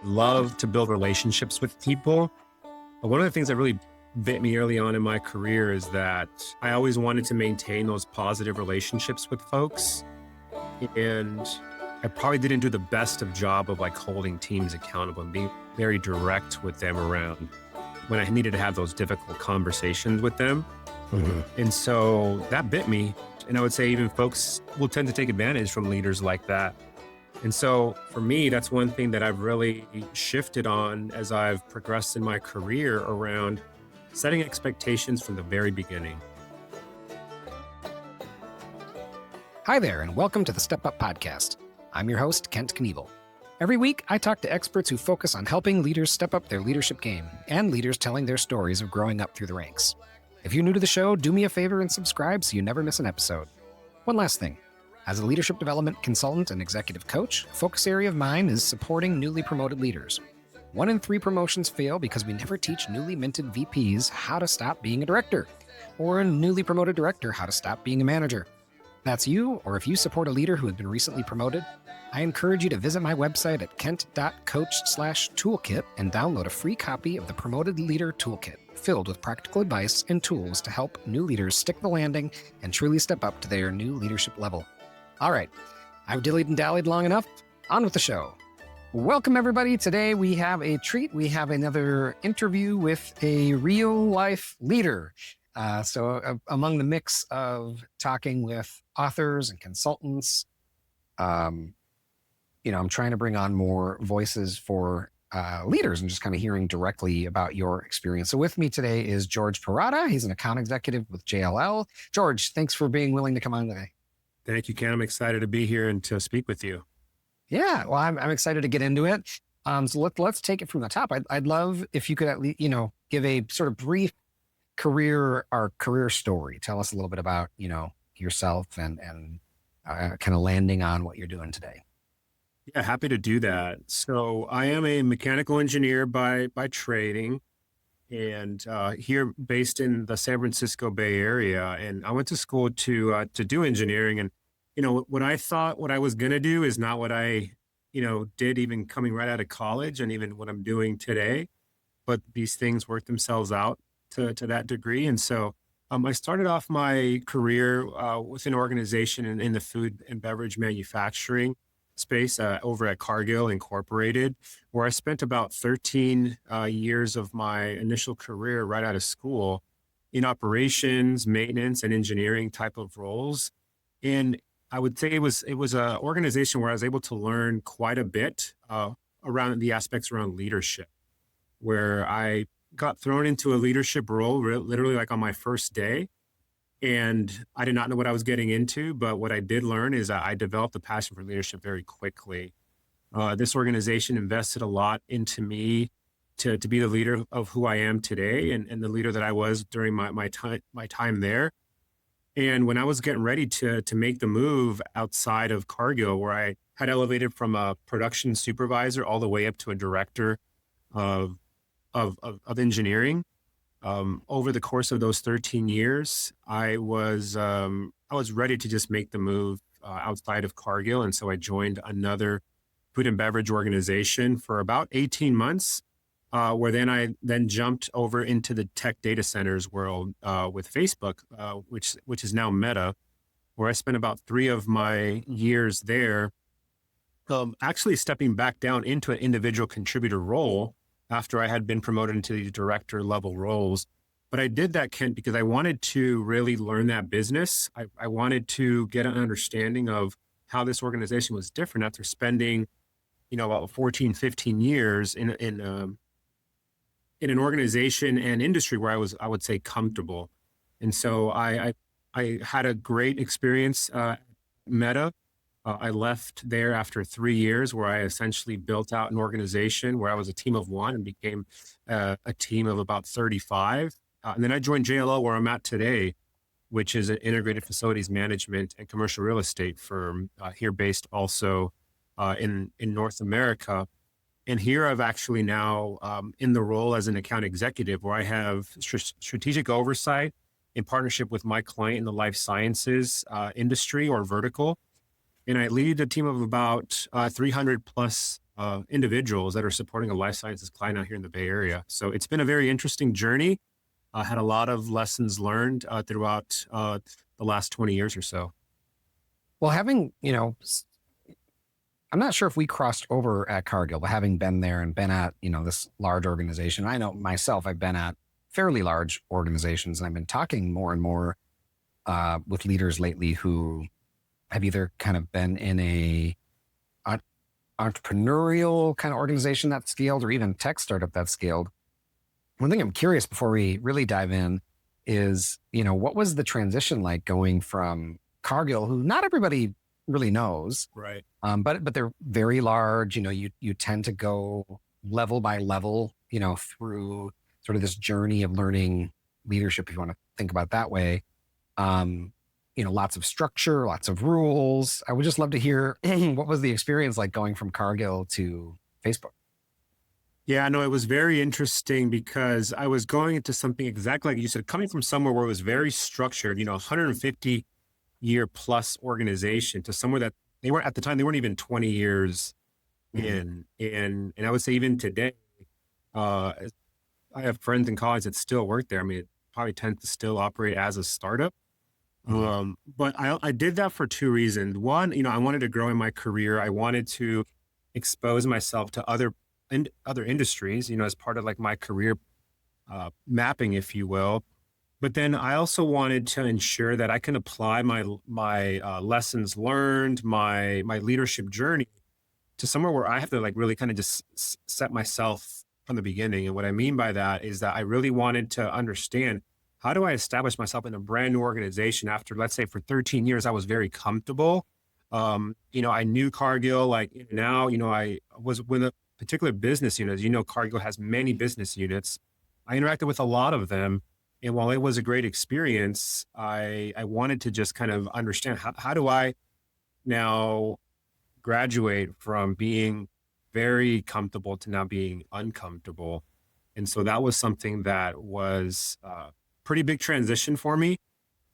love to build relationships with people. But one of the things that really bit me early on in my career is that I always wanted to maintain those positive relationships with folks. And I probably didn't do the best of job of holding teams accountable and being very direct with them around when I needed to have those difficult conversations with them. And so that bit me. And I would say even folks will tend to take advantage from leaders like that. And so for me, that's one thing that I've really shifted on as I've progressed in my career around setting expectations from the very beginning. Hi there, and welcome to the Step Up Podcast. I'm your host, Kent Knievel. Every week, I talk to experts who focus on helping leaders step up their leadership game and leaders telling their stories of growing up through the ranks. If you're new to the show, do me a favor and subscribe so you never miss an episode. One last thing. As a leadership development consultant and executive coach, a focus area of mine is supporting newly promoted leaders. 1 in 3 promotions fail because we never teach newly minted VPs how to stop being a director, or a newly promoted director how to stop being a manager. If that's you, or if you support a leader who has been recently promoted, I encourage you to visit my website at kent.coach/toolkit and download a free copy of the Promoted Leader Toolkit, filled with practical advice and tools to help new leaders stick the landing and truly step up to their new leadership level. All right, I've dillied and dallied long enough. On with the show. Welcome, everybody. Today we have a treat. We have another interview with a real-life leader. Among the mix of talking with authors and consultants, I'm trying to bring on more voices for leaders and just kind of hearing directly about your experience. So with me today is George Parada. He's an account executive with JLL. George, thanks for being willing to come on today. Thank you, Ken. I'm excited to be here and to speak with you. Yeah, well, I'm excited to get into it. So let's take it from the top. I'd love if you could at least, give a sort of brief career story. Tell us a little bit about, yourself and kind of landing on what you're doing today. Yeah, happy to do that. So I am a mechanical engineer by training, and here based in the San Francisco Bay Area. And I went to school to do engineering. And, what I thought what I was going to do is not what I, did even coming right out of college and even what I'm doing today. But these things work themselves out to that degree. And so I started off my career with an organization in the food and beverage manufacturing space over at Cargill Incorporated, where I spent about 13 years of my initial career right out of school in operations, maintenance, and engineering type of roles. And I would say it was an organization where I was able to learn quite a bit around the aspects around leadership, where I got thrown into a leadership role literally like on my first day. And I did not know what I was getting into, but what I did learn is I developed a passion for leadership very quickly. This organization invested a lot into me to be the leader of who I am today and the leader that I was during my time there. And when I was getting ready to make the move outside of Cargill, where I had elevated from a production supervisor all the way up to a director of engineering, over the course of those 13 years, I was ready to just make the move outside of Cargill. And so I joined another food and beverage organization for about 18 months, where I jumped over into the tech data centers world with Facebook, which is now Meta, where I spent about 3 of my years there, actually stepping back down into an individual contributor role after I had been promoted into the director level roles. But I did that, Kent, because I wanted to really learn that business. I wanted to get an understanding of how this organization was different after spending, about 14, 15 years in an organization and industry where I would say comfortable. And so I had a great experience at Meta. I left there after 3 years, where I essentially built out an organization where I was a team of 1 and became a team of about 35. And then I joined JLL, where I'm at today, which is an integrated facilities management and commercial real estate firm here based also in North America. And here I've actually now in the role as an account executive, where I have strategic oversight in partnership with my client in the life sciences industry or vertical. And I lead a team of about 300 plus individuals that are supporting a life sciences client out here in the Bay Area. So it's been a very interesting journey. I had a lot of lessons learned throughout the last 20 years or so. Well, having, I'm not sure if we crossed over at Cargill, but having been there and been at, this large organization, I know myself, I've been at fairly large organizations, and I've been talking more and more with leaders lately who have either kind of been in a entrepreneurial kind of organization that's scaled, or even tech startup that's scaled. One thing I'm curious before we really dive in is, what was the transition like going from Cargill, who not everybody really knows, Right. but they're very large. You tend to go level by level, through sort of this journey of learning leadership, if you want to think about it that way. Lots of structure, lots of rules. I would just love to hear what was the experience like going from Cargill to Facebook? Yeah, no, it was very interesting because I was going into something exactly like you said, coming from somewhere where it was very structured, 150-year plus organization, to somewhere that they weren't at the time, they weren't even 20 years in. And I would say even today, I have friends and colleagues that still work there. I mean, it probably tends to still operate as a startup. But I did that for two reasons. One, I wanted to grow in my career. I wanted to expose myself to other industries, as part of like my career mapping, if you will. But then I also wanted to ensure that I can apply my lessons learned, my leadership journey to somewhere where I have to like really kind of just set myself from the beginning. And what I mean by that is that I really wanted to understand, how do I establish myself in a brand new organization after, let's say, for 13 years, I was very comfortable. I knew Cargill like in and out. I was with a particular business unit. Cargill has many business units. I interacted with a lot of them. And while it was a great experience, I wanted to just kind of understand, how do I now graduate from being very comfortable to now being uncomfortable. And so that was something that was a pretty big transition for me.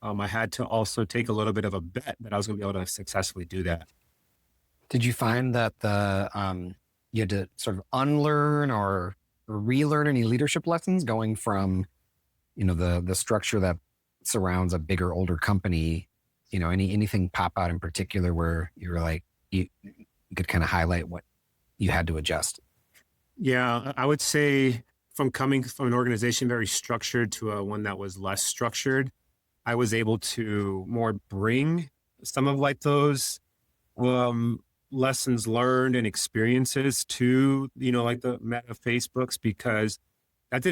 I had to also take a little bit of a bet that I was going to be able to successfully do that. Did you find that you had to sort of unlearn or relearn any leadership lessons going from, the structure that surrounds a bigger, older company? Anything pop out in particular where you were like, you could kind of highlight what you had to adjust? Yeah, I would say from coming from an organization very structured to one that was less structured, I was able to more bring some of like those lessons learned and experiences to, like the Meta Facebooks, because that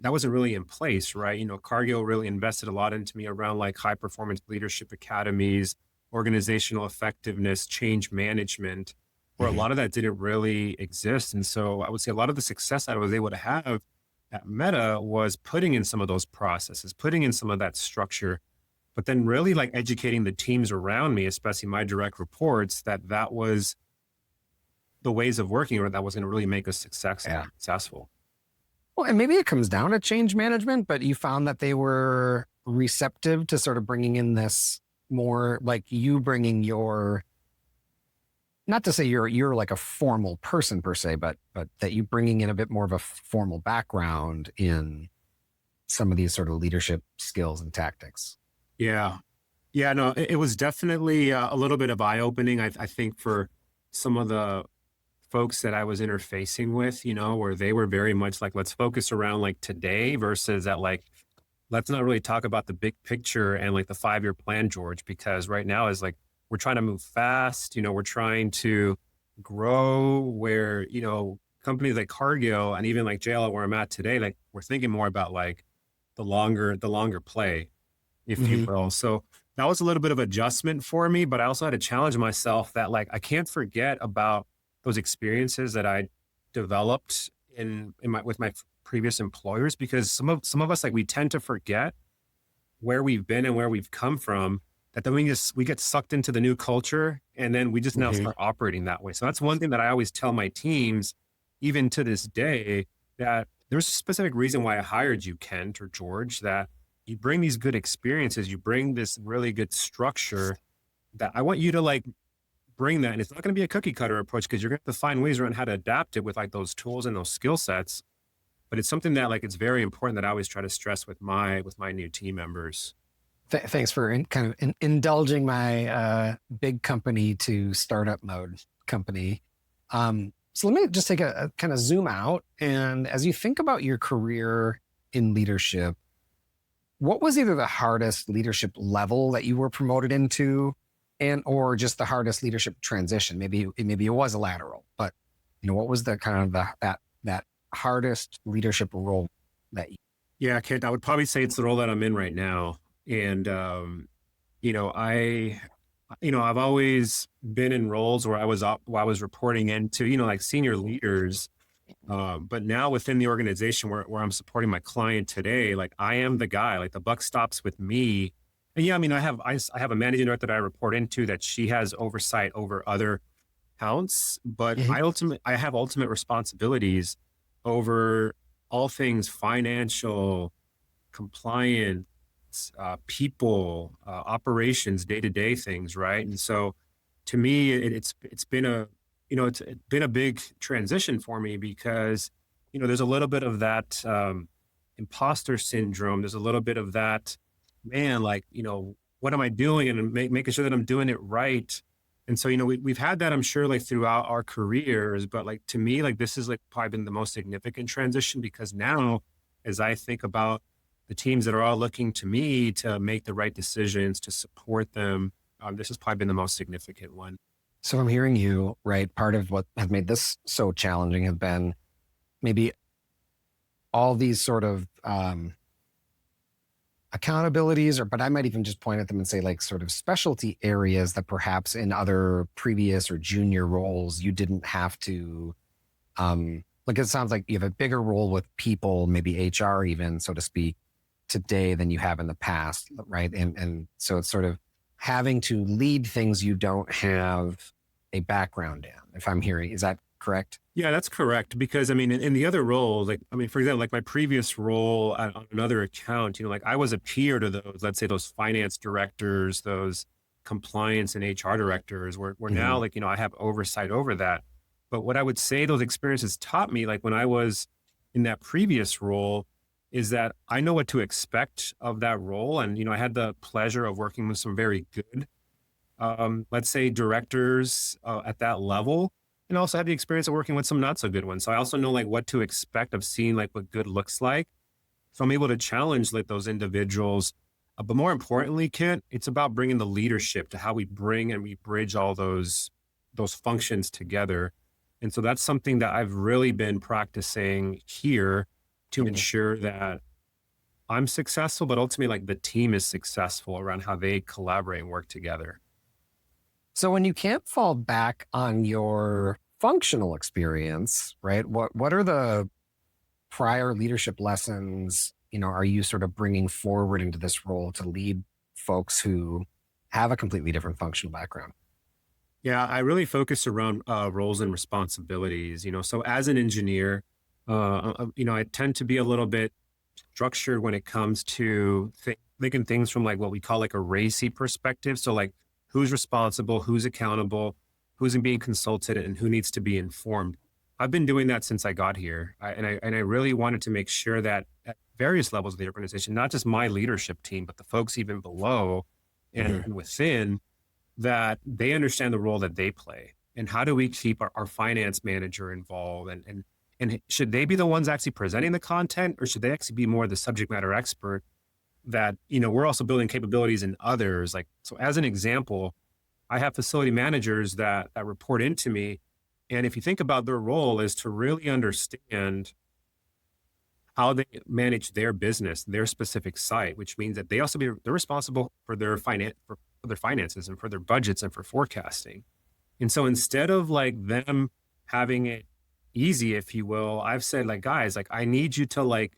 wasn't really in place, right? Cargill really invested a lot into me around like high performance leadership academies, organizational effectiveness, change management, where a lot of that didn't really exist. And so I would say a lot of the success that I was able to have at Meta was putting in some of those processes, putting in some of that structure, but then really like educating the teams around me, especially my direct reports, that was the ways of working, or that was going to really make us successful. Well, and maybe it comes down to change management, but you found that they were receptive to sort of bringing in this more, like you bringing your, not to say you're like a formal person per se, but that you bringing in a bit more of a formal background in some of these sort of leadership skills and tactics. Yeah. Yeah, no, it was definitely a little bit of eye-opening, I think, for some of the folks that I was interfacing with, where they were very much like, let's focus around like today versus that, like, let's not really talk about the big picture and like the 5-year plan, George, because right now is like, we're trying to move fast, we're trying to grow where, companies like Cargill and even like JL where I'm at today, like we're thinking more about like the longer play, if you will. So that was a little bit of adjustment for me, but I also had to challenge myself that like, I can't forget about those experiences that I developed with my previous employers, because some of us, like, we tend to forget where we've been and where we've come from, that then we get sucked into the new culture, and then we just now start operating that way. So that's one thing that I always tell my teams, even to this day, that there's a specific reason why I hired you, Kent or George, that you bring these good experiences, you bring this really good structure, that I want you to like bring that. And it's not going to be a cookie cutter approach because you're going to have to find ways around how to adapt it with like those tools and those skill sets. But it's something that like it's very important that I always try to stress with my new team members. Thanks for indulging my big company to startup mode company. So let me just take a kind of zoom out. And as you think about your career in leadership, what was either the hardest leadership level that you were promoted into, and or just the hardest leadership transition? Maybe it was a lateral, but what was the kind of that hardest leadership role that you? Yeah, Kent, I would probably say it's the role that I'm in right now. And I've always been in roles where I was reporting into, like senior leaders. But now within the organization where I'm supporting my client today, like I am the guy, like the buck stops with me. And yeah, I mean, I have a managing director that I report into that she has oversight over other accounts, but I have ultimate responsibilities over all things financial, compliance, people, operations, day-to-day things, right? And so to me, it's been it's been a big transition for me because, there's a little bit of that imposter syndrome. There's a little bit of that, man, like, what am I doing? And making sure that I'm doing it right. And so, we've had that, I'm sure, like throughout our careers, but like to me, like this is like probably been the most significant transition because now as I think about the teams that are all looking to me to make the right decisions, to support them, this has probably been the most significant one. So I'm hearing you, right? Part of what has made this so challenging have been maybe all these sort of accountabilities, but I might even just point at them and say like sort of specialty areas that perhaps in other previous or junior roles, you didn't have to, like it sounds like you have a bigger role with people, maybe HR even, so to speak, today than you have in the past, right? And so it's sort of having to lead things you don't have a background in, if I'm hearing, is that correct? Yeah, that's correct. Because I mean, in the other roles, like, I mean, for example, like my previous role on another account, like I was a peer to those, let's say those finance directors, those compliance and HR directors where now like, I have oversight over that. But what I would say those experiences taught me, like when I was in that previous role, is that I know what to expect of that role. And, I had the pleasure of working with some very good, let's say directors at that level, and also had the experience of working with some not so good ones. So I also know like what to expect of seeing like what good looks like. So I'm able to challenge like those individuals. But more importantly, Kent, it's about bringing the leadership to how we bring and we bridge all those functions together. And so that's something that I've really been practicing here to ensure that I'm successful, but ultimately like the team is successful around how they collaborate and work together. So when you can't fall back on your functional experience, right? What are the prior leadership lessons, are you sort of bringing forward into this role to lead folks who have a completely different functional background? Yeah, I really focus around roles and responsibilities, so as an engineer, I tend to be a little bit structured when it comes to thinking things from like what we call like a RACI perspective. So like who's responsible, who's accountable, who's being consulted, and who needs to be informed. I've been doing that since I got here. And I really wanted to make sure that at various levels of the organization, not just my leadership team, but the folks even below and within, that they understand the role that they play. And how do we keep our finance manager involved? And should they be the ones actually presenting the content, or should they actually be more the subject matter expert that, we're also building capabilities in others? Like, so as an example, I have facility managers that report into me. And if you think about their role is to really understand how they manage their business, their specific site, which means that they're responsible for their finances and for their budgets and for forecasting. And so instead of like them having it easy, if you will, I've said like, guys, like I need you to like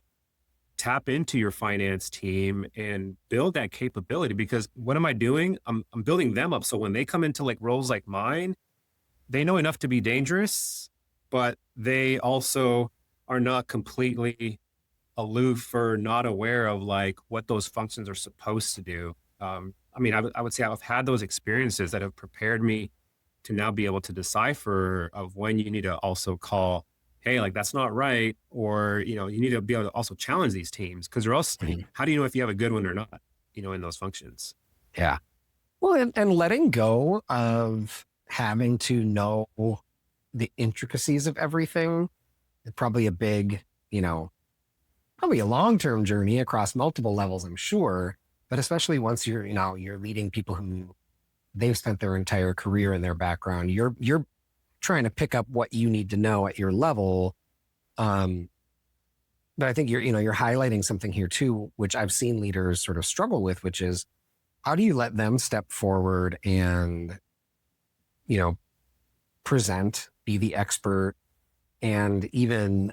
tap into your finance team and build that capability, because what am I doing? I'm building them up. So when they come into like roles like mine, they know enough to be dangerous, but they also are not completely aloof or not aware of like what those functions are supposed to do. I mean, I would say I've had those experiences that have prepared me to now be able to decipher of when you need to also call, hey, like that's not right. Or, you need to be able to also challenge these teams because or else Mhm. how do you know if you have a good one or not, in those functions? Yeah. Well, and letting go of having to know the intricacies of everything is probably a big, probably a long-term journey across multiple levels, I'm sure. But especially once you're leading people who they've spent their entire career in their background, you're trying to pick up what you need to know at your level. Um, but I think you're highlighting something here too, which I've seen leaders sort of struggle with, which is how do you let them step forward and, you know, present, be the expert, and even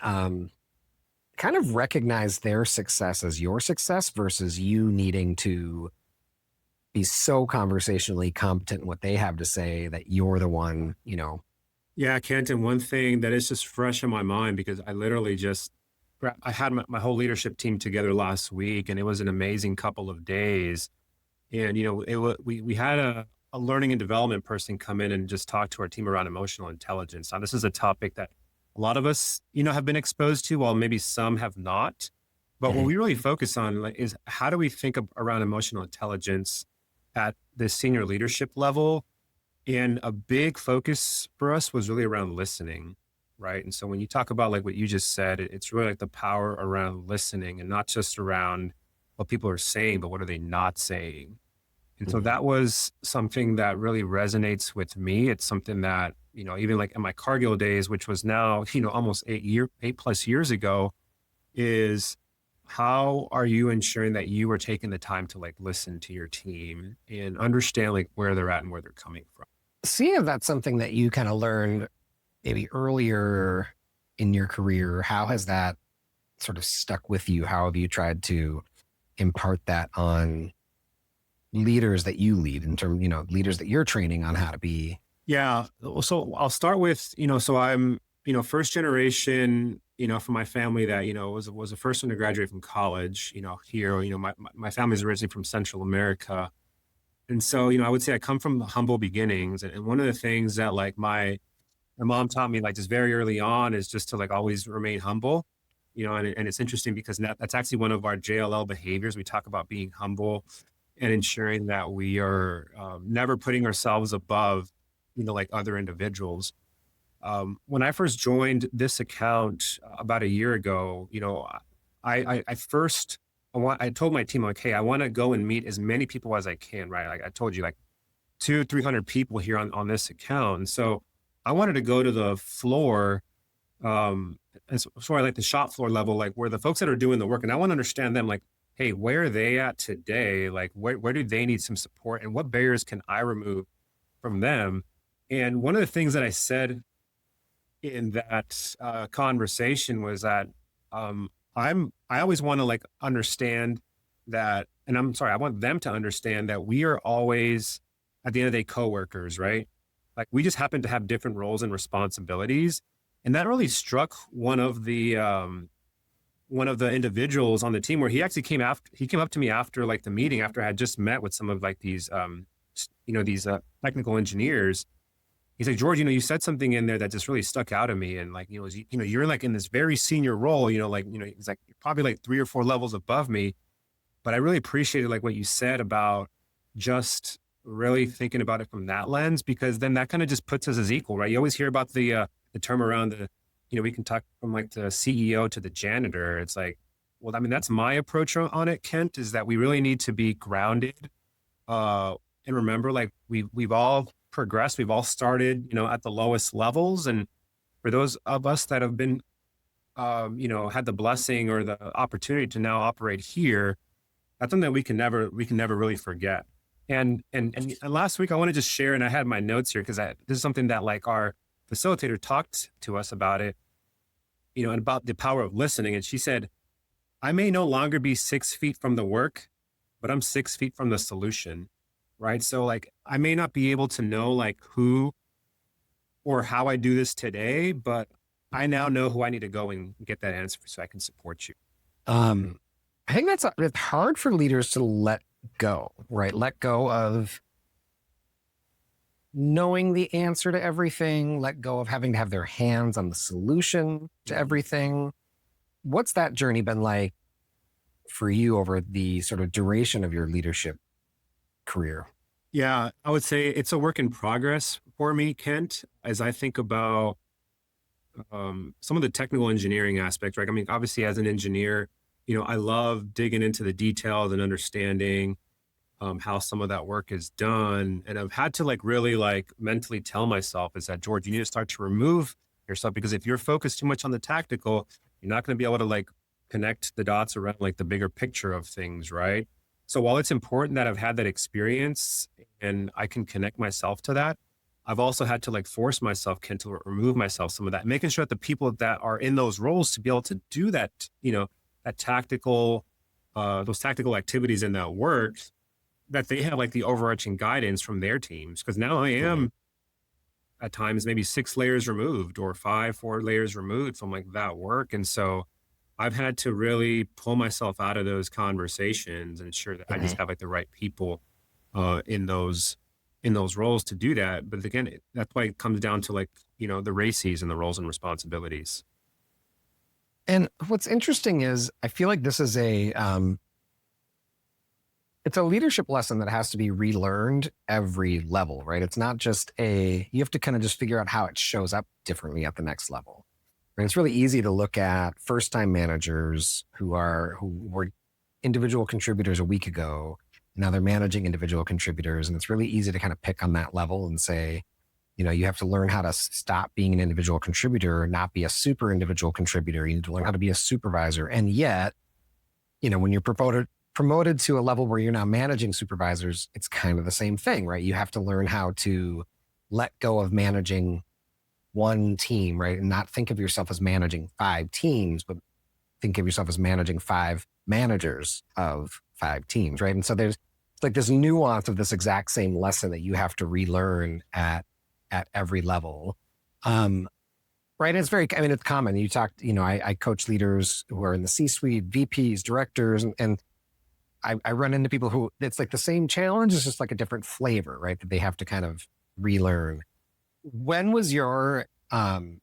kind of recognize their success as your success versus you needing to be so conversationally competent in what they have to say that you're the one. Yeah, Kenton, one thing that is just fresh in my mind because I literally just I had my whole leadership team together last week and it was an amazing couple of days. And we had a learning and development person come in and just talk to our team around emotional intelligence. Now, this is a topic that a lot of us, have been exposed to, while maybe some have not. But what Mhm. we really focus on is how do we think around emotional intelligence at the senior leadership level? And a big focus for us was really around listening, right? And so when you talk about like what you just said, it's really like the power around listening and not just around what people are saying, but what are they not saying? And so Mhm. that was something that really resonates with me. It's something that, even like in my Cargill days, which was now, almost 8+ years ago, is how are you ensuring that you are taking the time to like listen to your team and understand like where they're at and where they're coming from? See if that's something that you kind of learned maybe earlier in your career. How has that sort of stuck with you? How have you tried to impart that on leaders that you lead in terms, leaders that you're training on how to be? Yeah. So I'll start with, so I'm, first generation, from my family that, was the first one to graduate from college, here, my family's originally from Central America. And so, I would say I come from humble beginnings. And one of the things that like my mom taught me like just very early on is just to like always remain humble, and it's interesting because that's actually one of our JLL behaviors. We talk about being humble and ensuring that we are never putting ourselves above, like other individuals. When I first joined this account about a year ago, I first, I told my team, like, hey, I want to go and meet as many people as I can, right? Like I told you, like 300 people here on this account. And so I wanted to go to the floor, and so I like the shop floor level, like where the folks that are doing the work, and I want to understand them, like, hey, where are they at today? Like, where do they need some support, and what barriers can I remove from them? And one of the things that I said in that conversation was that I always want to like understand that, and I'm sorry, I want them to understand that we are always at the end of the day coworkers, right? Like we just happen to have different roles and responsibilities, and that really struck one of the individuals on the team where he came up to me after like the meeting after I had just met with some of like these these technical engineers. He's like, George, you said something in there that just really stuck out of me. And like, you're like in this very senior role, like, he's like, you're probably like 3 or 4 levels above me. But I really appreciated like what you said about just really thinking about it from that lens, because then that kind of just puts us as equal, right? You always hear about the term around we can talk from like the CEO to the janitor. It's like, well, I mean, that's my approach on it, Kent, is that we really need to be grounded uh, and remember, like we've all progressed. We've all started, at the lowest levels. And for those of us that have been, had the blessing or the opportunity to now operate here, that's something that we can never really forget. And last week I want to just share, and I had my notes here because this is something that like our facilitator talked to us about it, and about the power of listening. And she said, I may no longer be 6 feet from the work, but I'm 6 feet from the solution. Right. So like I may not be able to know like who or how I do this today, but I now know who I need to go and get that answer so I can support you. Um, I think it's hard for leaders to let go, right? Let go of knowing the answer to everything, let go of having to have their hands on the solution to everything. What's that journey been like for you over the sort of duration of your leadership career? Yeah, I would say it's a work in progress for me, Kent, as I think about some of the technical engineering aspects, right? I mean, obviously, as an engineer, I love digging into the details and understanding how some of that work is done. And I've had to like really like mentally tell myself is that, George, you need to start to remove yourself because if you're focused too much on the tactical, you're not going to be able to like connect the dots around like the bigger picture of things, right? So while it's important that I've had that experience and I can connect myself to that, I've also had to like force myself, Ken, to remove myself some of that, making sure that the people that are in those roles to be able to do that, that tactical, those tactical activities and that work, that they have like the overarching guidance from their teams. Cause now I am at times maybe 6 layers removed or 4 layers removed from like that work. And so I've had to really pull myself out of those conversations and ensure that I just Mhm. have like the right people in those roles to do that. But again, that's why it comes down to like, the RACIs and the roles and responsibilities. And what's interesting is I feel like this is it's a leadership lesson that has to be relearned every level, right? It's not just you have to kind of just figure out how it shows up differently at the next level. Right? It's really easy to look at first time managers who were individual contributors a week ago. Now they're managing individual contributors. And it's really easy to kind of pick on that level and say, you have to learn how to stop being an individual contributor, not be a super individual contributor. You need to learn how to be a supervisor. And yet, when you're promoted to a level where you're now managing supervisors, it's kind of the same thing, right? You have to learn how to let go of managing one team, right? And not think of yourself as managing 5 teams, but think of yourself as managing 5 managers of 5 teams, right? And so there's like this nuance of this exact same lesson that you have to relearn at every level. Right. It's it's common. You talked, I coach leaders who are in the C-suite, VPs, directors, and I run into people who it's like the same challenge, it's just like a different flavor, right? That they have to kind of relearn. When was your and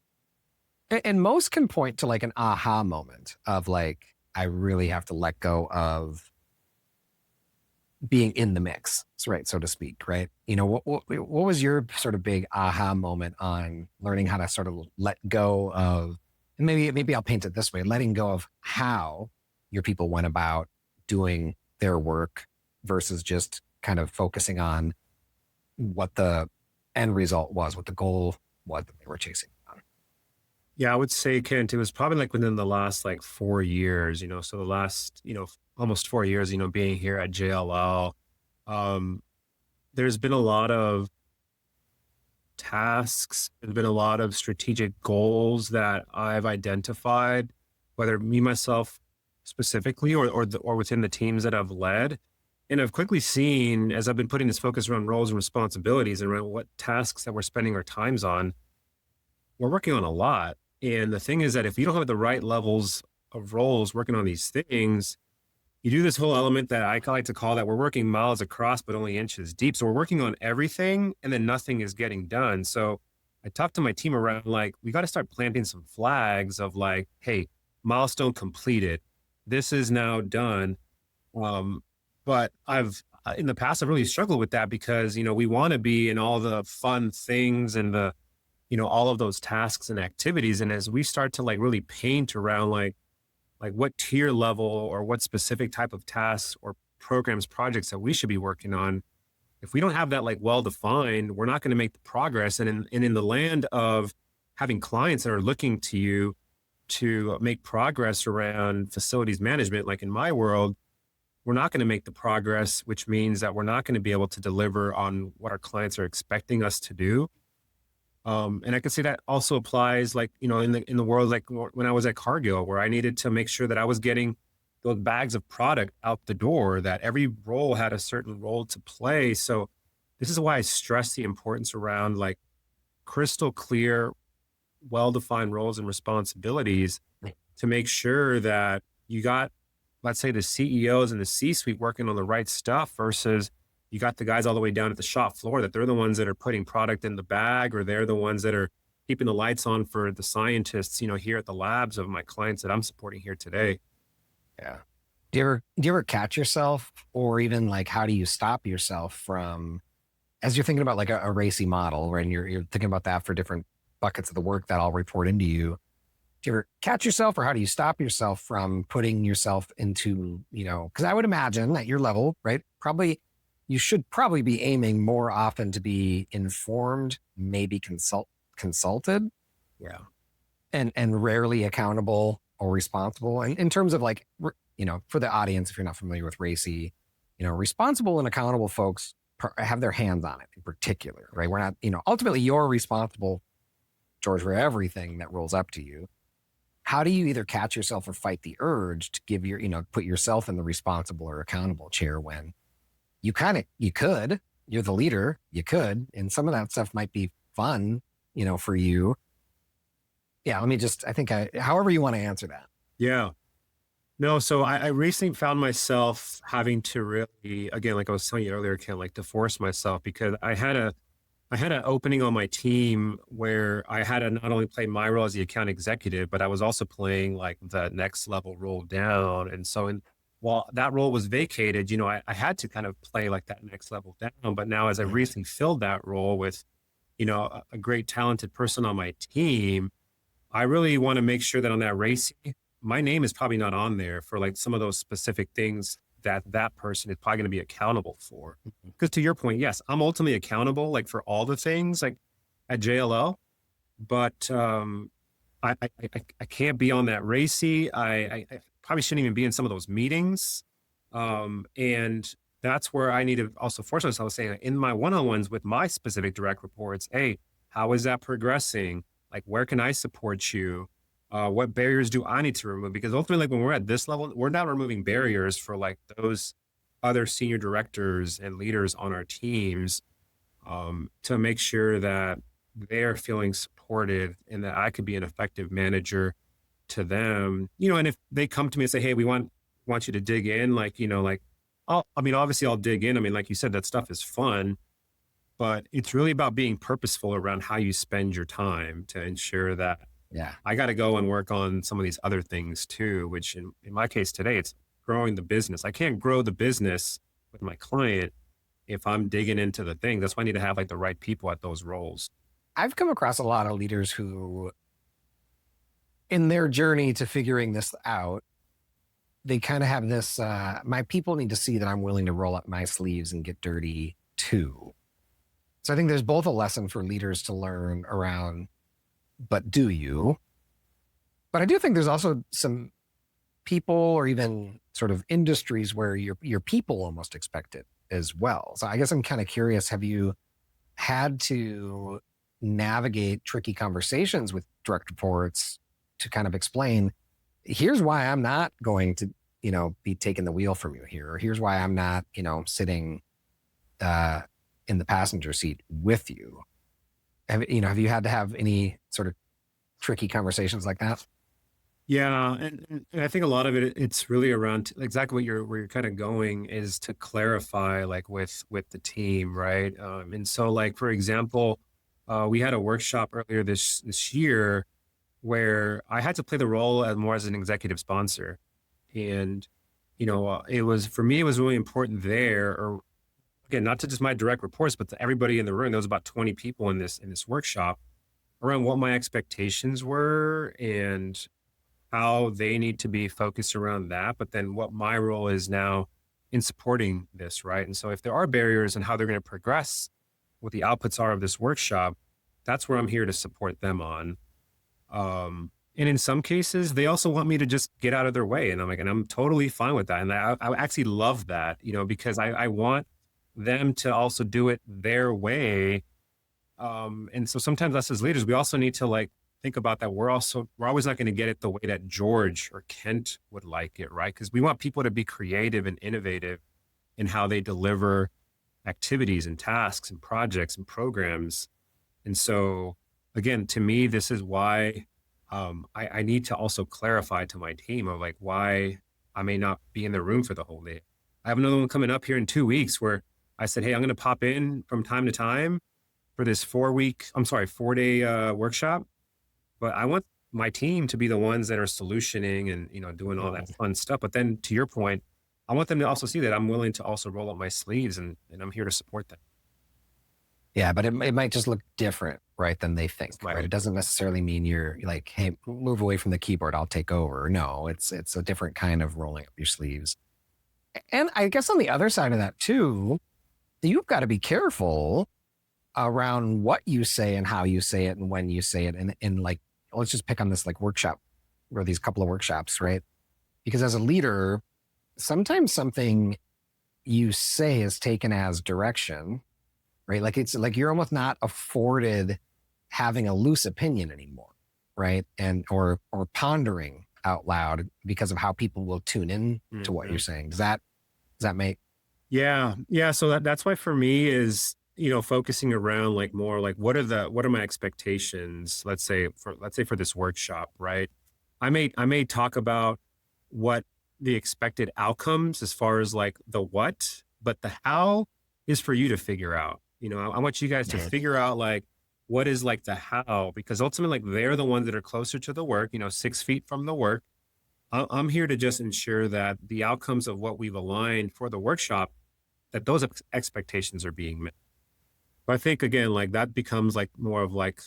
most can point to like an aha moment of like, I really have to let go of being in the mix, right, so to speak, right? What was your sort of big aha moment on learning how to sort of let go of, and maybe I'll paint it this way, letting go of how your people went about doing their work versus just kind of focusing on what the end result was, what the goal was that they were chasing on. Yeah, I would say, Kent, it was probably like within the last like 4 years, so the last, almost 4 years, being here at JLL, um, there's been a lot of tasks, there's been a lot of strategic goals that I've identified, whether me, myself specifically, or within the teams that I've led. And I've quickly seen as I've been putting this focus around roles and responsibilities and around what tasks that we're spending our times on, we're working on a lot. And the thing is that if you don't have the right levels of roles working on these things, you do this whole element that I like to call that we're working miles across, but only inches deep. So we're working on everything and then nothing is getting done. So I talked to my team around like, we got to start planting some flags of like, hey, milestone completed. This is now done. But in the past, I've really struggled with that because, we want to be in all the fun things and all of those tasks and activities. And as we start to like really paint around like what tier level or what specific type of tasks or programs, projects that we should be working on, if we don't have that like well-defined, we're not going to make the progress. And in the land of having clients that are looking to you to make progress around facilities management, like in my world, we're not going to make the progress, which means that we're not going to be able to deliver on what our clients are expecting us to do. And I can say that also applies like, in the world, like when I was at Cargill, where I needed to make sure that I was getting those bags of product out the door, that every role had a certain role to play. So this is why I stress the importance around like crystal clear, well-defined roles and responsibilities to make sure that you got, let's say, the CEOs and the C-suite working on the right stuff versus you got the guys all the way down at the shop floor that they're the ones that are putting product in the bag, or they're the ones that are keeping the lights on for the scientists, here at the labs of my clients that I'm supporting here today. Yeah. Do you ever catch yourself, or even like how do you stop yourself from, as you're thinking about like a RACI model, right? And you're thinking about that for different buckets of the work that all report into you. Do you ever catch yourself, or how do you stop yourself from putting yourself into, because I would imagine at your level, right? You should probably be aiming more often to be informed, maybe consulted, Yeah. and rarely accountable or responsible. And in terms of like, for the audience, if you're not familiar with RACI, responsible and accountable folks have their hands on it in particular, right? We're not, ultimately you're responsible, George, for everything that rolls up to you. How do you either catch yourself or fight the urge to give put yourself in the responsible or accountable chair when you could, you're the leader, you could, and some of that stuff might be fun, for you. Yeah. However you want to answer that. Yeah. No, so I recently found myself having to really, again, like I was telling you earlier, Ken, like to force myself, because I had an opening on my team where I had to not only play my role as the account executive, but I was also playing like the next level role down. And so while that role was vacated, I had to kind of play like that next level down. But now as I recently filled that role with, a great talented person on my team, I really want to make sure that on that race, my name is probably not on there for like some of those specific things that person is probably going to be accountable for. Because to your point, yes, I'm ultimately accountable like for all the things like at JLL, but I can't be on that RACI. I probably shouldn't even be in some of those meetings. And that's where I need to also force myself, saying in my one-on-ones with my specific direct reports, hey, how is that progressing? Like, where can I support you? What barriers do I need to remove? Because ultimately, like when we're at this level, we're not removing barriers for like those other senior directors and leaders on our teams, to make sure that they're feeling supported and that I could be an effective manager to them. And if they come to me and say, hey, we want you to dig in, obviously I'll dig in. I mean, like you said, that stuff is fun, but it's really about being purposeful around how you spend your time to ensure that I got to go and work on some of these other things too, which in my case today, it's growing the business. I can't grow the business with my client if I'm digging into the thing. That's why I need to have like the right people at those roles. I've come across a lot of leaders who, in their journey to figuring this out, they kind of have this, my people need to see that I'm willing to roll up my sleeves and get dirty too. So I think there's both a lesson for leaders to learn around, but do you? But I do think there's also some people or even sort of industries where your people almost expect it as well. So I guess I'm kind of curious, have you had to navigate tricky conversations with direct reports to kind of explain, here's why I'm not going to, be taking the wheel from you here, or here's why I'm not, sitting in the passenger seat with you? Have you had to have any sort of tricky conversations like that? Yeah, and I think a lot of it's really around exactly where you're kind of going is to clarify like with the team, right? And so like for example, we had a workshop earlier this year where I had to play the role more as an executive sponsor, and it was for me it was really important there, or again not to just my direct reports, but to everybody in the room. There was about 20 people in this workshop around what my expectations were and how they need to be focused around that, but then what my role is now in supporting this, right? And so if there are barriers and how they're going to progress, what the outputs are of this workshop, that's where I'm here to support them on. And in some cases, they also want me to just get out of their way. And I'm totally fine with that. And I actually love that, because I want them to also do it their way. And so sometimes us as leaders, we also need to like think about that. We're always not going to get it the way that George or Kent would like it, right? Because we want people to be creative and innovative in how they deliver activities and tasks and projects and programs. And so again, to me, this is why I need to also clarify to my team of like why I may not be in the room for the whole day. I have another one coming up here in 2 weeks where I said, hey, I'm going to pop in from time to time for this 4-day workshop, but I want my team to be the ones that are solutioning and, doing all that fun stuff. But then to your point, I want them to also see that I'm willing to also roll up my sleeves and I'm here to support them. Yeah, but it might just look different, right, than they think, Right. right? It doesn't necessarily mean you're like, hey, move away from the keyboard, I'll take over. No, it's a different kind of rolling up your sleeves. And I guess on the other side of that too, you've got to be careful around what you say and how you say it and when you say it. And like, let's just pick on this like workshop or these couple of workshops, right? Because as a leader, sometimes something you say is taken as direction, right? Like it's like you're almost not afforded having a loose opinion anymore, right? And or pondering out loud because of how people will tune in to what you're saying. Does that make? Yeah. Yeah. So that's why for me is, focusing around like more like what are my expectations? Let's say for this workshop, right? I may talk about what the expected outcomes as far as like the what, but the how is for you to figure out. I want you guys to figure out like what is like the how, because ultimately like they're the ones that are closer to the work, 6 feet from the work. I'm here to just ensure that the outcomes of what we've aligned for the workshop, that those expectations are being met. But I think again, like that becomes like more of like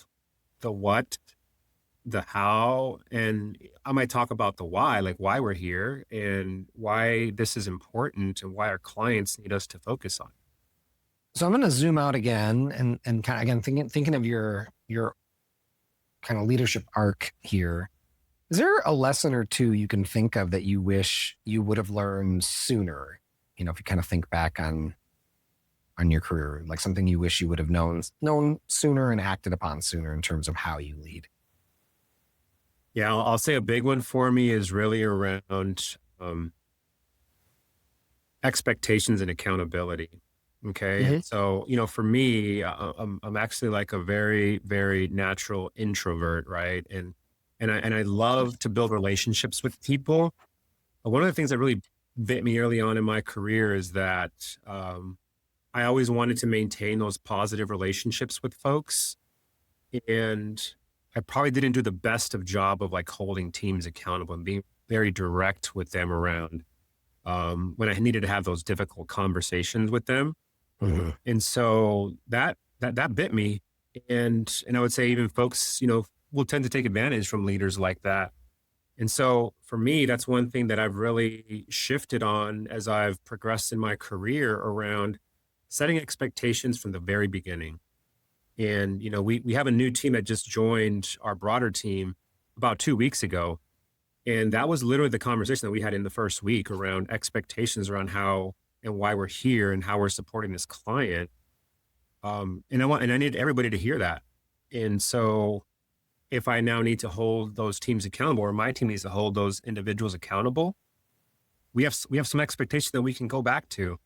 the what, the how, and I might talk about the why, like why we're here and why this is important and why our clients need us to focus on. So I'm going to zoom out again and kind of again thinking of your kind of leadership arc here. Is there a lesson or two you can think of that you wish you would have learned sooner? If you kind of think back on your career, like something you wish you would have known sooner and acted upon sooner in terms of how you lead. Yeah, I'll say a big one for me is really around expectations and accountability. Okay. Mm-hmm. So, for me, I'm actually like a very, very natural introvert, right? And I love to build relationships with people. But one of the things that really bit me early on in my career is that I always wanted to maintain those positive relationships with folks. And I probably didn't do the best of job of like holding teams accountable and being very direct with them around when I needed to have those difficult conversations with them. Mm-hmm. And so that bit me. And I would say even folks, will tend to take advantage from leaders like that. And so for me, that's one thing that I've really shifted on as I've progressed in my career around setting expectations from the very beginning. And, we have a new team that just joined our broader team about 2 weeks ago. And that was literally the conversation that we had in the first week around expectations around how and why we're here and how we're supporting this client. And I need everybody to hear that. And so if I now need to hold those teams accountable, or my team needs to hold those individuals accountable, we have some expectation that we can go back to.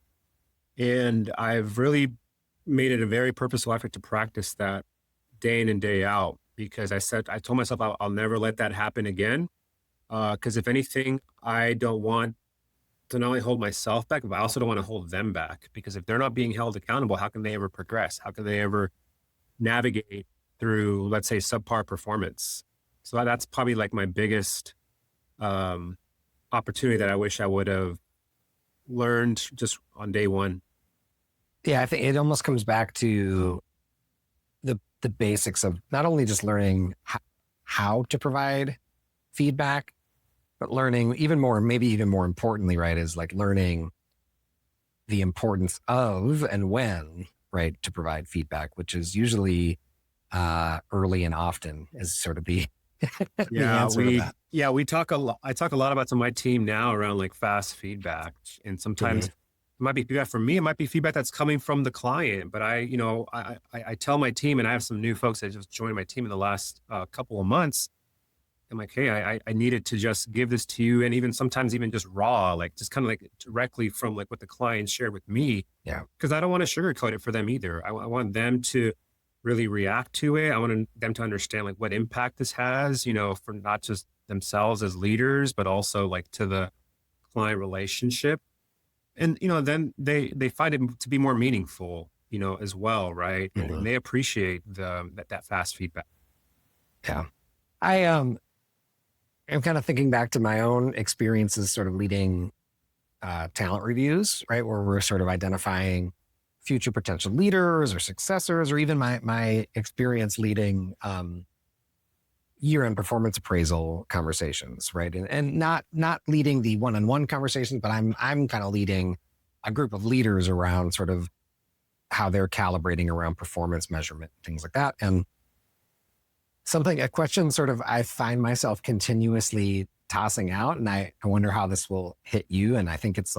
And I've really made it a very purposeful effort to practice that day in and day out, because I told myself I'll never let that happen again. Because if anything, I don't want to not only hold myself back, but I also don't want to hold them back, because if they're not being held accountable, how can they ever progress? How can they ever navigate through, let's say, subpar performance? So that's probably like my biggest opportunity that I wish I would have learned just on day one. Yeah, I think it almost comes back to the basics of not only just learning how to provide feedback, but learning maybe even more importantly, right, is like learning the importance of and when, right, to provide feedback, which is usually early and often is sort of the answer to that. We talk a lot. I talk a lot about to my team now around like fast feedback, and sometimes it might be feedback from me. It might be feedback that's coming from the client. But I tell my team, and I have some new folks that just joined my team in the last couple of months. I'm like, hey, I needed to just give this to you, and even sometimes even just raw, like just kind of like directly from like what the client shared with me. Yeah, because I don't want to sugarcoat it for them either. I want them to really react to it. I want them to understand like what impact this has, for not just themselves as leaders, but also like to the client relationship. and then they find it to be more meaningful, as well, right? And they appreciate that fast feedback. Yeah. I'm kind of thinking back to my own experiences sort of leading talent reviews, right? Where we're sort of identifying future potential leaders or successors, or even my experience leading year-end performance appraisal conversations, right? And not leading the one-on-one conversations, but I'm kind of leading a group of leaders around sort of how they're calibrating around performance measurement, things like that. And a question sort of I find myself continuously tossing out, and I wonder how this will hit you. And I think it's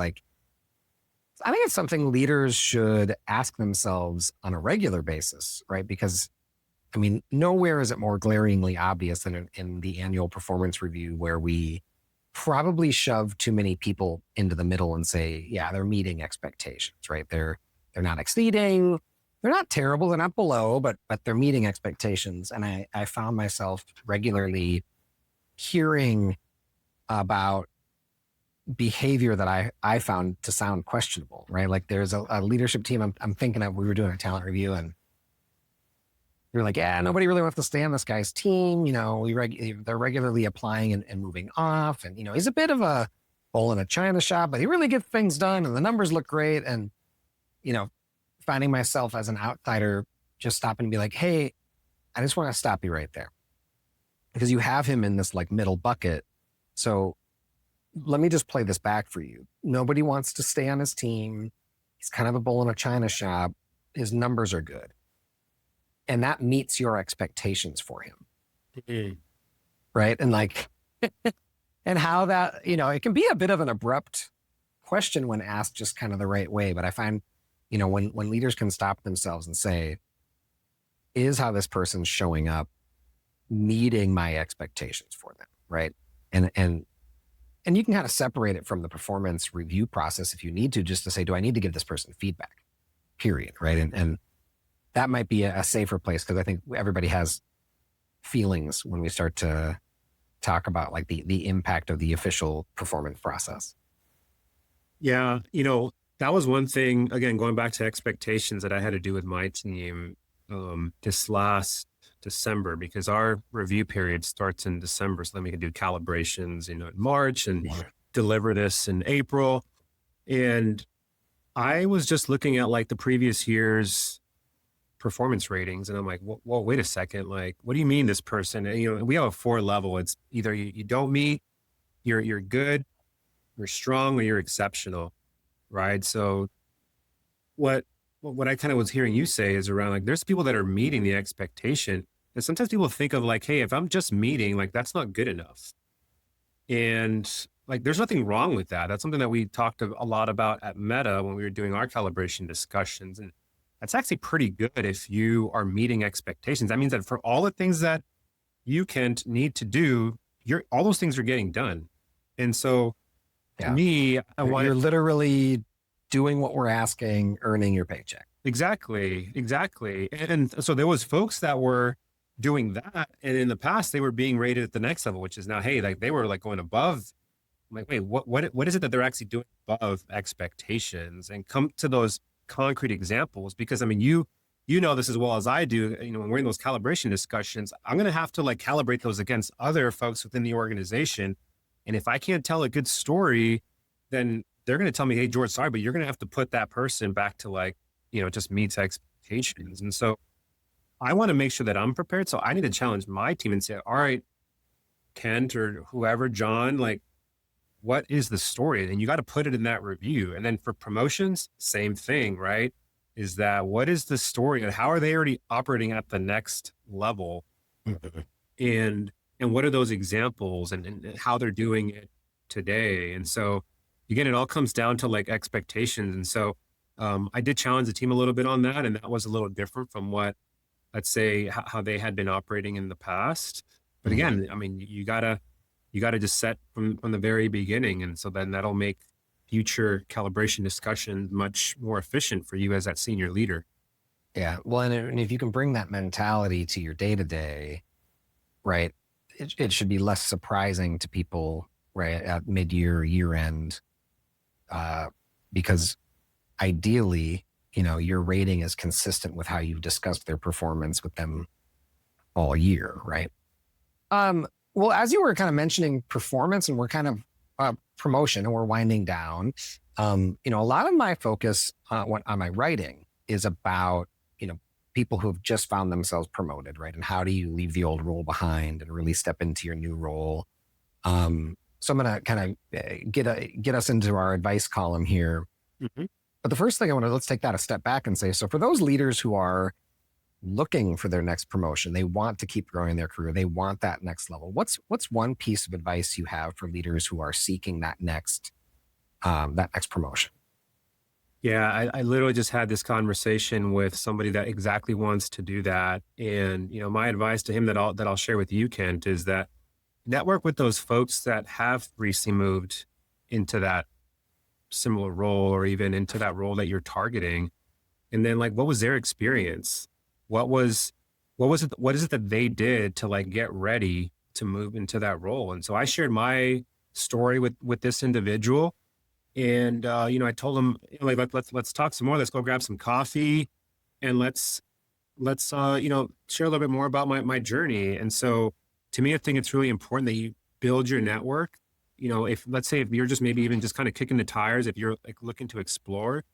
something leaders should ask themselves on a regular basis, right? Because I mean, nowhere is it more glaringly obvious than in the annual performance review, where we probably shove too many people into the middle and say, yeah, they're meeting expectations, right? They're not exceeding, they're not terrible, they're not below, but they're meeting expectations. And I found myself regularly hearing about behavior that I found to sound questionable, right? Like there's a leadership team I'm thinking of, we were doing a talent review, and you're like, yeah, nobody really wants to stay on this guy's team. They're regularly applying and moving off. And, he's a bit of a bull in a china shop, but he really gets things done and the numbers look great. And, finding myself as an outsider, just stopping and be like, hey, I just want to stop you right there, because you have him in this like middle bucket. So let me just play this back for you. Nobody wants to stay on his team. He's kind of a bull in a china shop. His numbers are good. And that meets your expectations for him. Mm-hmm. Right. And and how that, it can be a bit of an abrupt question when asked just kind of the right way. But I find, when leaders can stop themselves and say, is how this person's showing up meeting my expectations for them? Right. And you can kind of separate it from the performance review process if you need to, just to say, do I need to give this person feedback? Period. Right. And that might be a safer place, because I think everybody has feelings when we start to talk about like the impact of the official performance process. Yeah. That was one thing, again, going back to expectations, that I had to do with my team this last December, because our review period starts in December. So then we can do calibrations, in March, and deliver this in April. And I was just looking at like the previous year's performance ratings, and I'm like, well, wait a second. Like, what do you mean this person? And, we have a 4 level. It's either you don't meet, you're good, you're strong, or you're exceptional, right? So what I kind of was hearing you say is around like, there's people that are meeting the expectation, and sometimes people think of like, hey, if I'm just meeting, like that's not good enough. And like, there's nothing wrong with that. That's something that we talked a lot about at Meta when we were doing our calibration discussions. And that's actually pretty good if you are meeting expectations. That means that for all the things that you can need to do, all those things are getting done. And so to me, you're literally doing what we're asking, earning your paycheck. Exactly. And so there was folks that were doing that. And in the past, they were being rated at the next level, which is now, hey, like they were like going above. I'm like, wait, what is it that they're actually doing above expectations? And come to those concrete examples, because I mean, you know this as well as I do. When we're in those calibration discussions, I'm going to have to like calibrate those against other folks within the organization. And if I can't tell a good story, then they're going to tell me, hey, George, sorry, but you're going to have to put that person back to like, just meets expectations. And so I want to make sure that I'm prepared. So I need to challenge my team and say, all right, Kent or whoever, John, like, what is the story? And you got to put it in that review. And then for promotions, same thing, right? Is that what is the story and how are they already operating at the next level? And what are those examples and how they're doing it today? And so again, it all comes down to like expectations. And so I did challenge the team a little bit on that. And that was a little different from what, let's say, how they had been operating in the past. But again, I mean, you gotta just set from the very beginning. And so then that'll make future calibration discussions much more efficient for you as that senior leader. Yeah. Well, and if you can bring that mentality to your day-to-day, right, it should be less surprising to people, right, at mid-year, year-end, because ideally, your rating is consistent with how you've discussed their performance with them all year, right? Well, as you were kind of mentioning performance, and we're kind of promotion, and we're winding down, a lot of my focus on my writing is about, people who have just found themselves promoted, right? And how do you leave the old role behind and really step into your new role? So I'm going to kind of get us into our advice column here. Mhm. But the first thing let's take that a step back and say, so for those leaders who are looking for their next promotion, they want to keep growing their career, they want that next level. What's one piece of advice you have for leaders who are seeking that next promotion? Yeah, I literally just had this conversation with somebody that exactly wants to do that. And, my advice to him that I'll share with you, Kent, is that network with those folks that have recently moved into that similar role, or even into that role that you're targeting. And then, like, what was their experience? What is it that they did to, like, get ready to move into that role? And so I shared my story with this individual. And, I told him, like, let's talk some more. Let's go grab some coffee, and let's share a little bit more about my journey. And so to me, I think it's really important that you build your network. If, let's say, if you're just maybe even just kind of kicking the tires, if you're like looking to explore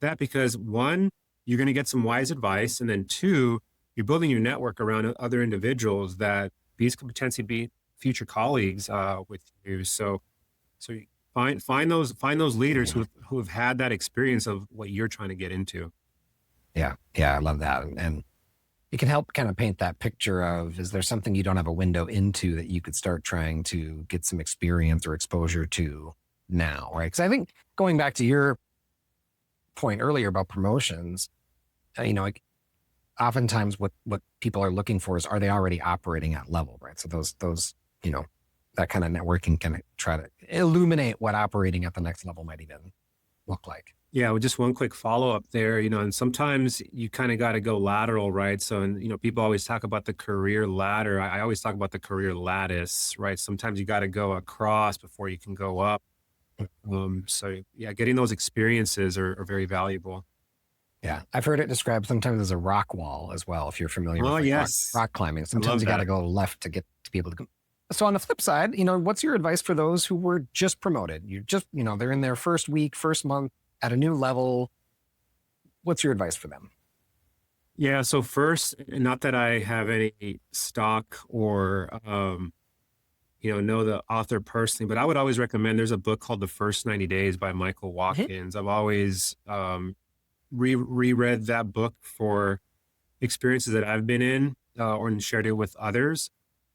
that, because one, you're going to get some wise advice. And then two, you're building your network around other individuals that these could potentially be future colleagues with you. So find those leaders who have had that experience of what you're trying to get into. Yeah, I love that, and it can help kind of paint that picture of, is there something you don't have a window into that you could start trying to get some experience or exposure to now, right? Because I think, going back to your point earlier about promotions, like, oftentimes what people are looking for is, are they already operating at level, right? So those that kind of networking can try to illuminate what operating at the next level might even look like. Yeah, well, just one quick follow up there, and sometimes you kind of got to go lateral, right? So, and, people always talk about the career ladder. I always talk about the career lattice, right? Sometimes you got to go across before you can go up. So yeah, getting those experiences are very valuable. Yeah, I've heard it described sometimes as a rock wall as well, if you're familiar with, Oh, like, yes. rock climbing. I love Sometimes you got to that. go left to be able to go. So on the flip side, what's your advice for those who were just promoted? They're in their first week, first month at a new level. What's your advice for them? Yeah. So first, not that I have any stock or, know the author personally, but I would always recommend, there's a book called The First 90 Days by Michael Watkins. I've always reread that book for experiences that I've been in or shared it with others.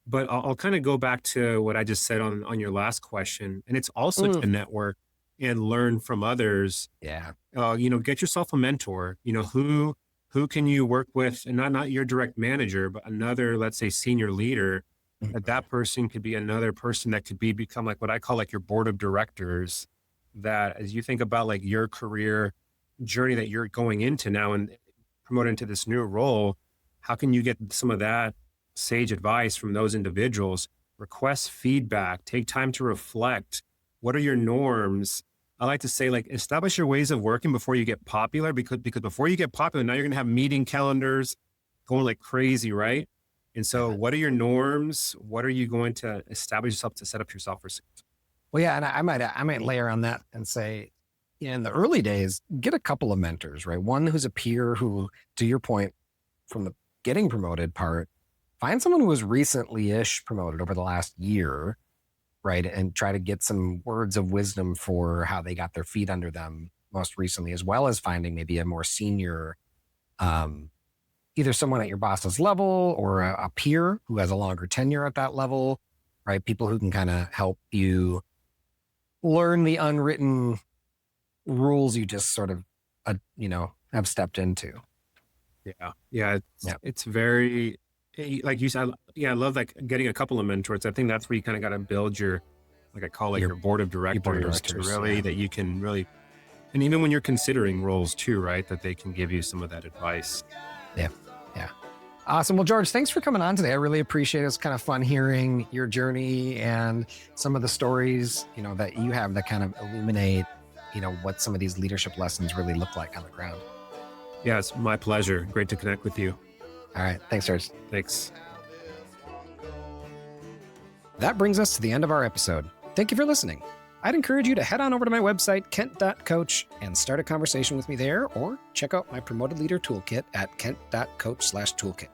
But I'll kind of go back to what I just said on your last question. And it's also to network and learn from others. Yeah. Get yourself a mentor, who can you work with, and not your direct manager, but another, let's say, senior leader. That person could be another person that could become like what I call like your board of directors, that as you think about like your career journey that you're going into now and promoted into this new role, how can you get some of that sage advice from those individuals? Request feedback, take time to reflect. What are your norms? I like to say, like, establish your ways of working before you get popular, because before you get popular, now you're going to have meeting calendars going like crazy, right? And so what are your norms? What are you going to establish yourself to set up yourself for success? Well, yeah, and I might layer on that and say, in the early days, get a couple of mentors, right? One who's a peer who, to your point, from the getting promoted part, find someone who was recently-ish promoted over the last year, right? And try to get some words of wisdom for how they got their feet under them most recently, as well as finding maybe a more senior, either someone at your boss's level or a peer who has a longer tenure at that level, right? People who can kind of help you learn the unwritten rules you just sort of, have stepped into. Yeah. It's very, like you said, I love like getting a couple of mentors. I think that's where you kind of got to build your, like I call like your board of directors, to really, that you can really, and even when you're considering roles too, right? That they can give you some of that advice. Yeah. Awesome. Well, George, thanks for coming on today. I really appreciate it. It's kind of fun hearing your journey and some of the stories, that you have that kind of illuminate what some of these leadership lessons really look like on the ground. Yeah, it's my pleasure. Great to connect with you. All right. Thanks, George. Thanks. That brings us to the end of our episode. Thank you for listening. I'd encourage you to head on over to my website, kent.coach, and start a conversation with me there, or check out my Promoted Leader Toolkit at kent.coach/toolkit.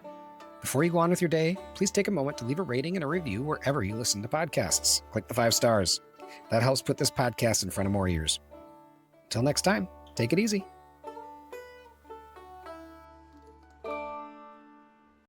Before you go on with your day, please take a moment to leave a rating and a review wherever you listen to podcasts. Click the 5 stars. That helps put this podcast in front of more ears. Until next time, take it easy.